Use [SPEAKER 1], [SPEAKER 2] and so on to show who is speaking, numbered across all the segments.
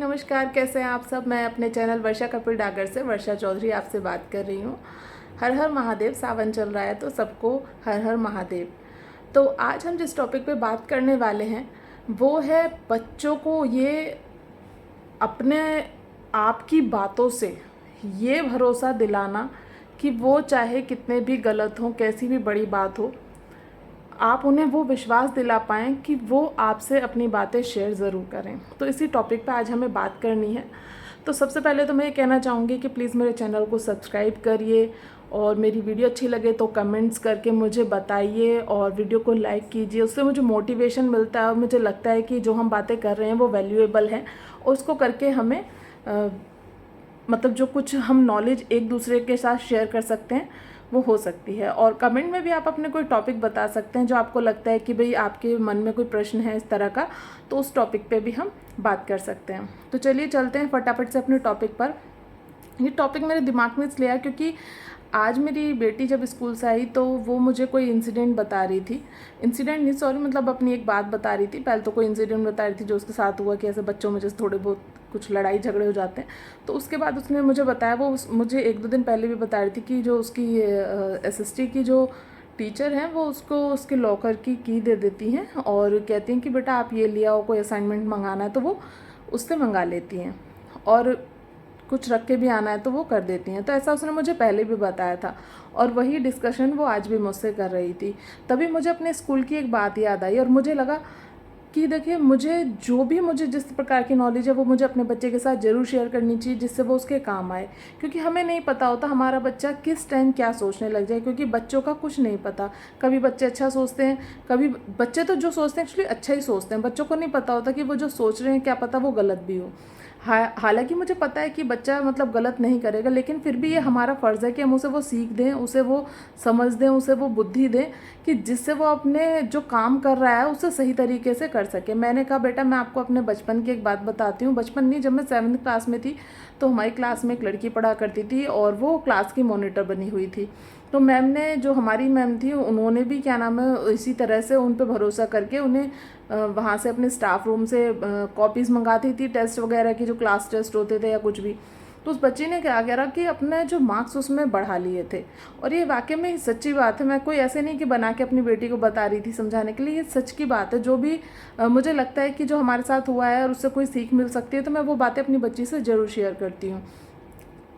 [SPEAKER 1] नमस्कार, कैसे हैं आप सब। मैं अपने चैनल वर्षा कपिल डागर से वर्षा चौधरी आपसे बात कर रही हूँ। हर हर महादेव। सावन चल रहा है तो सबको हर हर महादेव। तो आज हम जिस टॉपिक पे बात करने वाले हैं वो है बच्चों को ये अपने आप की बातों से ये भरोसा दिलाना कि वो चाहे कितने भी गलत हों, कैसी भी बड़ी बात हो, आप उन्हें वो विश्वास दिला पाएँ कि वो आपसे अपनी बातें शेयर ज़रूर करें। तो इसी टॉपिक पे आज हमें बात करनी है। तो सबसे पहले तो मैं ये कहना चाहूँगी कि प्लीज़ मेरे चैनल को सब्सक्राइब करिए और मेरी वीडियो अच्छी लगे तो कमेंट्स करके मुझे बताइए और वीडियो को लाइक कीजिए। उससे मुझे मोटिवेशन मिलता है और मुझे लगता है कि जो हम बातें कर रहे हैं वो वैल्यूएबल हैं और उसको करके हमें मतलब जो कुछ हम नॉलेज एक दूसरे के साथ शेयर कर सकते हैं वो हो सकती है। और कमेंट में भी आप अपने कोई टॉपिक बता सकते हैं जो आपको लगता है कि भाई आपके मन में कोई प्रश्न है इस तरह का, तो उस टॉपिक पे भी हम बात कर सकते हैं। तो चलिए चलते हैं फटाफट से अपने टॉपिक पर। ये टॉपिक मेरे दिमाग में इसलिए आया क्योंकि आज मेरी बेटी जब स्कूल से आई तो वो मुझे कोई इंसिडेंट बता रही थी। इंसिडेंट नहीं, सॉरी, मतलब अपनी एक बात बता रही थी। पहले तो कोई इंसिडेंट बता रही थी जो उसके साथ हुआ कि ऐसे बच्चों में जैसे थोड़े बहुत कुछ लड़ाई झगड़े हो जाते हैं। तो उसके बाद उसने मुझे बताया, वो मुझे एक दो दिन पहले भी बता रही थी कि जो उसकी एसएसटी की जो टीचर हैं वो उसको उसके लॉकर की दे देती हैं और कहती हैं कि बेटा आप ये लिया हो, कोई असाइनमेंट मंगाना है तो वो उससे मंगा लेती हैं और कुछ रख के भी आना है तो वो कर देती हैं। तो ऐसा उसने मुझे पहले भी बताया था और वही डिस्कशन वो आज भी मुझसे कर रही थी। तभी मुझे अपने स्कूल की एक बात याद आई और मुझे लगा कि देखिए, मुझे जिस प्रकार की नॉलेज है वो मुझे अपने बच्चे के साथ ज़रूर शेयर करनी चाहिए जिससे वो उसके काम आए। क्योंकि हमें नहीं पता होता हमारा बच्चा किस टाइम क्या सोचने लग जाए, क्योंकि बच्चों का कुछ नहीं पता। कभी बच्चे अच्छा सोचते हैं, कभी बच्चे तो जो सोचते हैं एक्चुअली अच्छा ही सोचते हैं। बच्चों को नहीं पता होता कि वो जो सोच रहे हैं क्या पता वो गलत भी हो। हालांकि मुझे पता है कि बच्चा मतलब गलत नहीं करेगा, लेकिन फिर भी ये हमारा फ़र्ज़ है कि हम उसे वो सीख दें, उसे वो समझ दें, उसे वो बुद्धि दें कि जिससे वो अपने जो काम कर रहा है उसे सही तरीके से कर सके। मैंने कहा बेटा मैं आपको अपने बचपन की एक बात बताती हूँ। बचपन नहीं, जब मैं 7वीं क्लास में थी तो हमारी क्लास में एक लड़की पढ़ा करती थी और वो क्लास की मॉनिटर बनी हुई थी। तो मैम ने, जो हमारी मैम थी, उन्होंने भी क्या नाम है इसी तरह से उन पे भरोसा करके उन्हें वहाँ से अपने स्टाफ रूम से कॉपीज़ मंगाती थी टेस्ट वगैरह की, जो क्लास टेस्ट होते थे या कुछ भी। तो उस बच्ची ने क्या करा कि अपने जो मार्क्स उसमें बढ़ा लिए थे। और ये वाकई में सच्ची बात है, मैं कोई ऐसे नहीं कि बना के अपनी बेटी को बता रही थी समझाने के लिए, ये सच की बात है। जो भी मुझे लगता है कि जो हमारे साथ हुआ है और उससे कोई सीख मिल सकती है तो मैं वो बातें अपनी बच्ची से ज़रूर शेयर करती हूँ।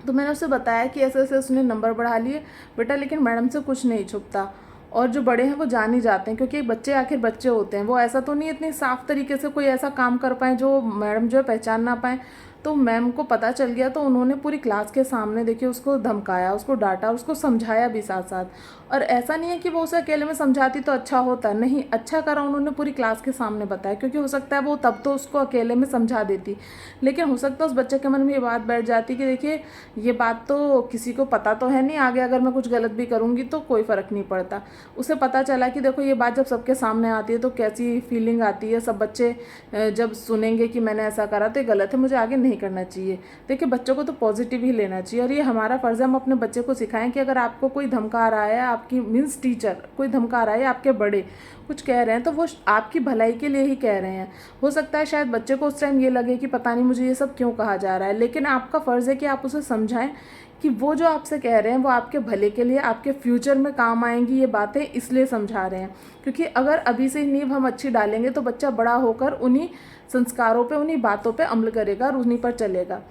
[SPEAKER 1] तो मैंने उससे बताया कि ऐसे ऐसे उसने नंबर बढ़ा लिए बेटा, लेकिन मैडम से कुछ नहीं छुपता और जो बड़े हैं वो जान ही जाते हैं, क्योंकि बच्चे आखिर बच्चे होते हैं। वो ऐसा तो नहीं इतनी साफ तरीके से कोई ऐसा काम कर पाए जो मैडम जो है पहचान ना पाए। तो मैम को पता चल गया तो उन्होंने पूरी क्लास के सामने देखिए उसको धमकाया, उसको डांटा, उसको समझाया भी साथ साथ। और ऐसा नहीं है कि वो उसे अकेले में समझाती तो अच्छा होता, नहीं, अच्छा करा उन्होंने पूरी क्लास के सामने बताया, क्योंकि हो सकता है वो तब तो उसको अकेले में समझा देती, लेकिन हो सकता है उस बच्चे के मन में ये बात बैठ जाती कि देखिए ये बात तो किसी को पता तो है नहीं, आगे अगर मैं कुछ गलत भी करूँगी तो कोई फ़र्क नहीं पड़ता। उसे पता चला कि देखो ये बात जब सबके सामने आती है तो कैसी फीलिंग आती है। सब बच्चे जब सुनेंगे कि मैंने ऐसा करा तो ये गलत है, मुझे आगे नहीं करना चाहिए। देखिए बच्चों को तो पॉजिटिव ही लेना चाहिए और ये हमारा फ़र्ज़ है हम अपने बच्चे को सिखाएं कि अगर आपको कोई धमका रहा है, आपकी मीन्स टीचर कोई धमका रहा है, आपके बड़े कुछ कह रहे हैं तो वो आपकी भलाई के लिए ही कह रहे हैं। हो सकता है शायद बच्चे को उस टाइम ये लगे कि पता नहीं मुझे ये सब क्यों कहा जा रहा है, लेकिन आपका फ़र्ज़ है कि आप उसे समझाएं कि वो जो आपसे कह रहे हैं वो आपके भले के लिए, आपके फ्यूचर में काम आएंगी ये बातें, इसलिए समझा रहे हैं। क्योंकि अगर अभी से ही नींव हम अच्छी डालेंगे तो बच्चा बड़ा होकर उन्हीं संस्कारों पे, उन्हीं बातों पे अमल करेगा और उन्हीं पर चलेगा।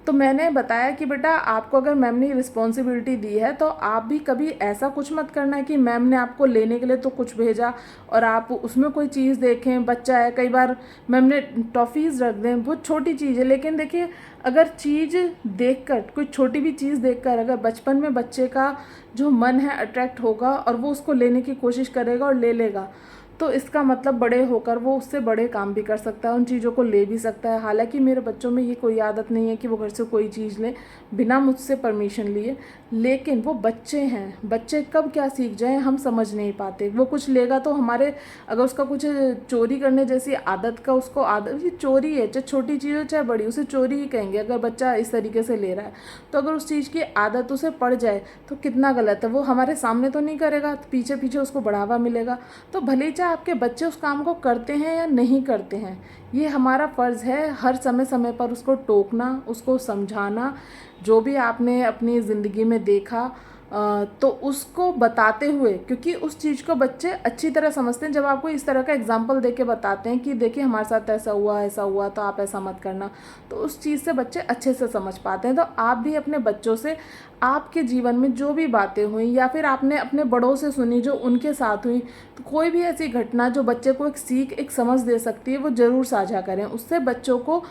[SPEAKER 1] तो मैंने बताया कि बेटा आपको अगर मैम ने रिस्पॉन्सिबिलिटी दी है तो आप भी कभी ऐसा कुछ मत करना है कि मैम ने आपको लेने के लिए तो कुछ भेजा और आप उसमें कोई चीज़ देखें। बच्चा है, कई बार मैम ने टॉफ़ीज़ रख दें, बहुत छोटी चीज़ है, लेकिन देखिए अगर चीज़ देखकर, कोई छोटी भी चीज़ देखकर अगर बचपन में बच्चे का जो मन है अट्रैक्ट होगा और वो उसको लेने की कोशिश करेगा और ले लेगा, तो इसका मतलब बड़े होकर वो उससे बड़े काम भी कर सकता है, उन चीज़ों को ले भी सकता है। हालांकि मेरे बच्चों में ये कोई आदत नहीं है कि वो घर से कोई चीज़ लें बिना मुझसे परमिशन लिए, लेकिन वो बच्चे हैं, बच्चे कब क्या सीख जाएं हम समझ नहीं पाते। वो कुछ लेगा तो हमारे, अगर उसका कुछ चोरी करने जैसी आदत का, उसको आदत, ये चोरी है, चाहे छोटी चीज़ हो चाहे बड़ी, उसे चोरी ही कहेंगे अगर बच्चा इस तरीके से ले रहा है। तो अगर उस चीज़ की आदत उसे पड़ जाए तो कितना गलत है। वो हमारे सामने तो नहीं करेगा, पीछे पीछे उसको बढ़ावा मिलेगा। तो भले ही चाहे आपके बच्चे उस काम को करते हैं या नहीं करते हैं, ये हमारा फ़र्ज़ है हर समय समय पर उसको टोकना, उसको समझाना। जो भी आपने अपनी ज़िंदगी में देखा तो उसको बताते हुए, क्योंकि उस चीज़ को बच्चे अच्छी तरह समझते हैं जब आपको इस तरह का एग्जाम्पल दे के बताते हैं कि देखिए हमारे साथ ऐसा हुआ तो आप ऐसा मत करना, तो उस चीज़ से बच्चे अच्छे से समझ पाते हैं। तो आप भी अपने बच्चों से आपके जीवन में जो भी बातें हुई या फिर आपने अपने बड़ों से सुनी जो उनके साथ हुई, तो कोई भी ऐसी घटना जो बच्चे को एक सीख, एक समझ दे सकती है, वो ज़रूर साझा करें। उससे बच्चों को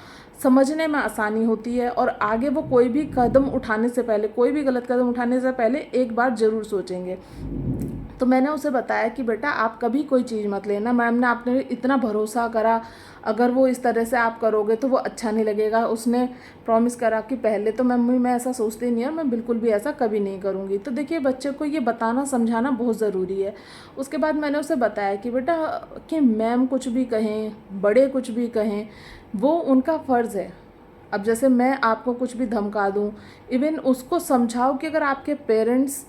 [SPEAKER 1] समझने में आसानी होती है और आगे वो कोई भी कदम उठाने से पहले, कोई भी गलत कदम उठाने से पहले एक बार ज़रूर सोचेंगे। तो मैंने उसे बताया कि बेटा आप कभी कोई चीज़ मत लेना, मैम ने आपने इतना भरोसा करा, अगर वो इस तरह से आप करोगे तो वो अच्छा नहीं लगेगा। उसने प्रॉमिस करा कि पहले तो मम्मी मैं ऐसा सोचती नहीं और मैं बिल्कुल भी ऐसा कभी नहीं करूँगी। तो देखिए बच्चे को ये बताना समझाना बहुत ज़रूरी है। उसके बाद मैंने उसे बताया कि बेटा कि मैम कुछ भी कहें, बड़े कुछ भी कहें, वो उनका फ़र्ज़ है। अब जैसे मैं आपको कुछ भी धमका दूँ, इवन उसको समझाओ कि अगर आपके पेरेंट्स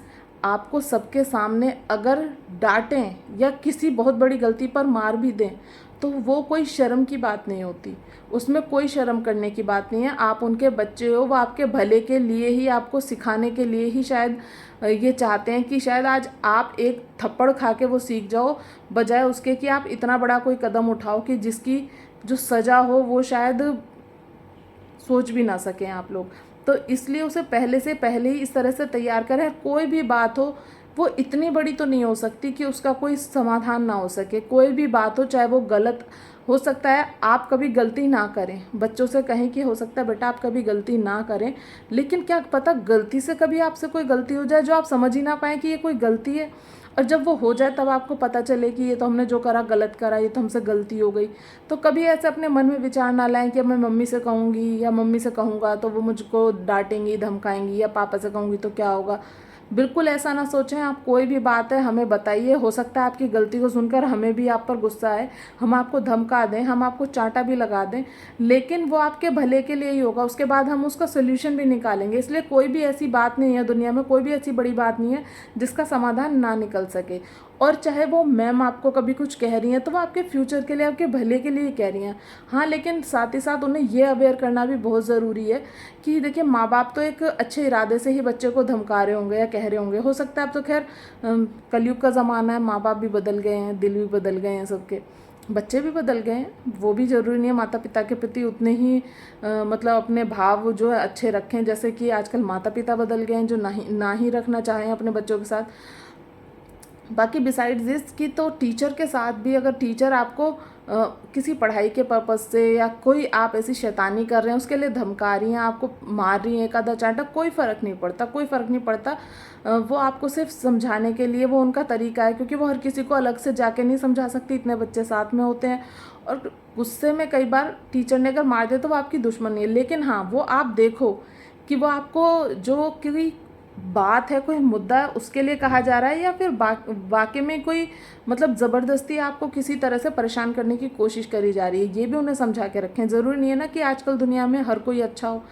[SPEAKER 1] आपको सबके सामने अगर डांटें या किसी बहुत बड़ी गलती पर मार भी दें, तो वो कोई शर्म की बात नहीं होती, उसमें कोई शर्म करने की बात नहीं है। आप उनके बच्चे हो, वो आपके भले के लिए ही, आपको सिखाने के लिए ही शायद ये चाहते हैं कि शायद आज आप एक थप्पड़ खा के वो सीख जाओ, बजाय उसके कि आप इतना बड़ा कोई कदम उठाओ कि जिसकी जो सज़ा हो वो शायद सोच भी ना सकें आप लोग। तो इसलिए उसे पहले से पहले ही इस तरह से तैयार करें। कोई भी बात हो वो इतनी बड़ी तो नहीं हो सकती कि उसका कोई समाधान ना हो सके। कोई भी बात हो, चाहे वो गलत हो सकता है, आप कभी गलती ना करें। बच्चों से कहें कि हो सकता है बेटा आप कभी गलती ना करें, लेकिन क्या पता गलती से कभी आपसे कोई गलती हो जाए जो आप समझ ही ना पाएँ कि ये कोई गलती है, और जब वो हो जाए तब आपको पता चले कि ये तो हमने जो करा गलत करा, ये तो हमसे गलती हो गई। तो कभी ऐसे अपने मन में विचार ना लाएं कि मैं मम्मी से कहूँगी या मम्मी से कहूँगा तो वो मुझको डांटेंगी, धमकाएंगी, या पापा से कहूँगी तो क्या होगा। बिल्कुल ऐसा ना सोचें। आप कोई भी बात है हमें बताइए। हो सकता है आपकी गलती को सुनकर हमें भी आप पर गुस्सा आए, हम आपको धमका दें, हम आपको चांटा भी लगा दें, लेकिन वो आपके भले के लिए ही होगा। उसके बाद हम उसका सोल्यूशन भी निकालेंगे। इसलिए कोई भी ऐसी बात नहीं है दुनिया में, कोई भी ऐसी बड़ी बात नहीं है जिसका समाधान ना निकल सके। और चाहे वो मैम आपको कभी कुछ कह रही हैं तो वो आपके फ्यूचर के लिए, आपके भले के लिए ही कह रही हैं। हाँ, लेकिन साथ ही साथ उन्हें ये अवेयर करना भी बहुत ज़रूरी है कि देखिए माँ बाप तो एक अच्छे इरादे से ही बच्चे को धमका रहे होंगे या कह रहे होंगे। हो सकता है अब तो खैर कलयुग का ज़माना है, माँ बाप भी बदल गए हैं, दिल भी बदल गए हैं, सबके बच्चे भी बदल गए हैं। वो भी ज़रूरी नहीं है माता पिता के प्रति उतने ही मतलब अपने भाव जो है अच्छे रखें, जैसे कि आजकल माता पिता बदल गए हैं जो ना ही रखना चाहें अपने बच्चों के साथ। बाकी बिसाइड्स दिस कि तो टीचर के साथ भी, अगर टीचर आपको किसी पढ़ाई के पर्पज़ से या कोई आप ऐसी शैतानी कर रहे हैं उसके लिए धमका रही हैं, आपको मार रही हैं एक आधा चांटा, कोई फ़र्क नहीं पड़ता, कोई फ़र्क नहीं पड़ता। वो आपको सिर्फ समझाने के लिए, वो उनका तरीका है, क्योंकि वो हर किसी को अलग से जाके नहीं समझा सकती, इतने बच्चे साथ में होते हैं। और गुस्से में कई बार टीचर ने अगर मार दिया तो वो आपकी दुश्मनी है, लेकिन हाँ वो आप देखो कि वो आपको जो कोई बात है, कोई मुद्दा है, उसके लिए कहा जा रहा है या फिर वाकई में कोई मतलब ज़बरदस्ती आपको किसी तरह से परेशान करने की कोशिश करी जा रही है। ये भी उन्हें समझा के रखें। ज़रूरी नहीं है ना कि आजकल दुनिया में हर कोई अच्छा हो,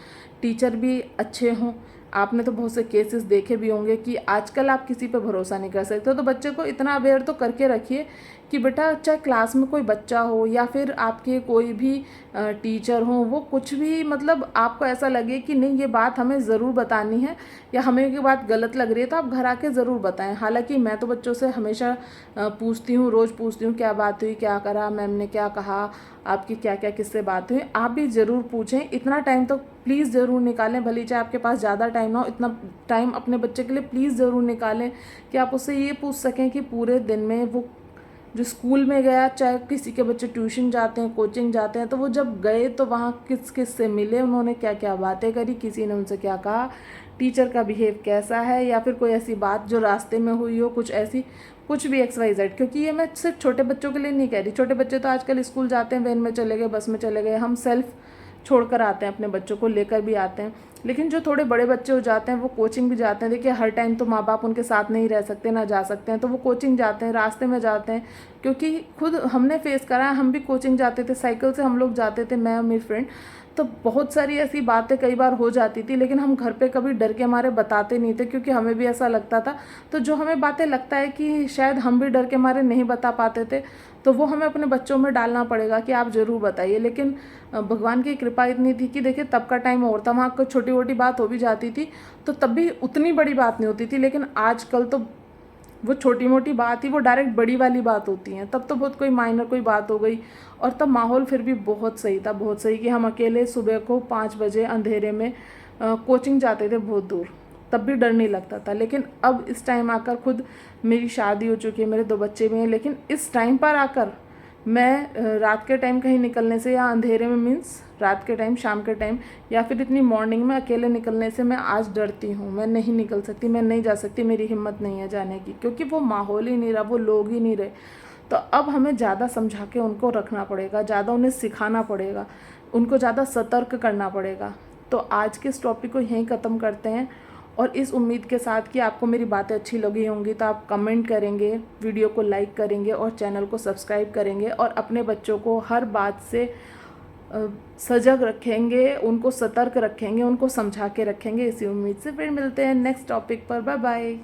[SPEAKER 1] टीचर भी अच्छे हों। आपने तो बहुत से केसेस देखे भी होंगे कि आजकल आप किसी पे भरोसा नहीं कर सकते। तो बच्चे को इतना अवेयर तो करके रखिए कि बेटा चाहे क्लास में कोई बच्चा हो या फिर आपके कोई भी टीचर हो, वो कुछ भी मतलब आपको ऐसा लगे कि नहीं ये बात हमें ज़रूर बतानी है या हमें ये बात गलत लग रही है, तो आप घर आके ज़रूर बताएं। हालांकि मैं तो बच्चों से हमेशा पूछती हूँ, रोज़ पूछती हूँ क्या बात हुई, क्या करा, मैम ने क्या कहा, आपकी क्या क्या किससे बात हुई। आप भी ज़रूर पूछें, इतना टाइम तो प्लीज़ ज़रूर निकालें, भले चाहे आपके पास ज़्यादा टाइम ना हो, इतना टाइम अपने बच्चे के लिए प्लीज़ ज़रूर निकालें कि आप उससे ये पूछ सकें कि पूरे दिन में वो जो स्कूल में गया, चाहे किसी के बच्चे ट्यूशन जाते हैं, कोचिंग जाते हैं, तो वो जब गए तो वहाँ किस किस से मिले, उन्होंने क्या क्या बातें करी, किसी ने उनसे क्या कहा, टीचर का बिहेव कैसा है, या फिर कोई ऐसी बात जो रास्ते में हुई हो, कुछ ऐसी कुछ भी XYZ। क्योंकि ये मैं सिर्फ छोटे बच्चों के लिए नहीं कह रही, छोटे बच्चे तो आजकल स्कूल जाते हैं, वैन में चले गए, बस में चले गए, हम सेल्फ छोड़कर आते हैं, अपने बच्चों को लेकर भी आते हैं। लेकिन जो थोड़े बड़े बच्चे हो जाते हैं वो कोचिंग भी जाते हैं। देखिए हर टाइम तो माँ बाप उनके साथ नहीं रह सकते, ना जा सकते हैं, तो वो कोचिंग जाते हैं, रास्ते में जाते हैं। क्योंकि खुद हमने फेस करा है, हम भी कोचिंग जाते थे, साइकिल से हम लोग जाते थे, मैं और मेरी फ्रेंड। तो बहुत सारी ऐसी बातें कई बार हो जाती थी, लेकिन हम घर पे कभी डर के हमारे बताते नहीं थे, क्योंकि हमें भी ऐसा लगता था। तो जो हमें बातें लगता है कि शायद हम भी डर के हमारे नहीं बता पाते थे, तो वो हमें अपने बच्चों में डालना पड़ेगा कि आप ज़रूर बताइए। लेकिन भगवान की कृपा इतनी थी कि देखिए तब का टाइम और था, वहाँ कोई छोटी मोटी बात हो भी जाती थी तो तब भी उतनी बड़ी बात नहीं होती थी। लेकिन आजकल तो वो छोटी मोटी बात ही वो डायरेक्ट बड़ी वाली बात होती हैं। तब तो बहुत कोई माइनर कोई बात हो गई, और तब माहौल फिर भी बहुत सही था, बहुत सही, कि हम अकेले सुबह को 5 बजे अंधेरे में कोचिंग जाते थे बहुत दूर, तब भी डर नहीं लगता था। लेकिन अब इस टाइम आकर, खुद मेरी शादी हो चुकी है, मेरे 2 बच्चे भी हैं, लेकिन इस टाइम पर आकर मैं रात के टाइम कहीं निकलने से, या अंधेरे में मीन्स रात के टाइम, शाम के टाइम, या फिर इतनी मॉर्निंग में अकेले निकलने से मैं आज डरती हूँ। मैं नहीं निकल सकती, मैं नहीं जा सकती, मेरी हिम्मत नहीं है जाने की, क्योंकि वो माहौल ही नहीं रहा, वो लोग ही नहीं रहे। तो अब हमें ज़्यादा समझा के उनको रखना पड़ेगा, ज़्यादा उन्हें सिखाना पड़ेगा, उनको ज़्यादा सतर्क करना पड़ेगा। तो आज के इस टॉपिक को यहीं ख़त्म करते हैं, और इस उम्मीद के साथ कि आपको मेरी बातें अच्छी लगी होंगी, तो आप कमेंट करेंगे, वीडियो को लाइक करेंगे और चैनल को सब्सक्राइब करेंगे, और अपने बच्चों को हर बात से सजग रखेंगे, उनको सतर्क रखेंगे, उनको समझा के रखेंगे। इसी उम्मीद से फिर मिलते हैं नेक्स्ट टॉपिक पर। Bye bye.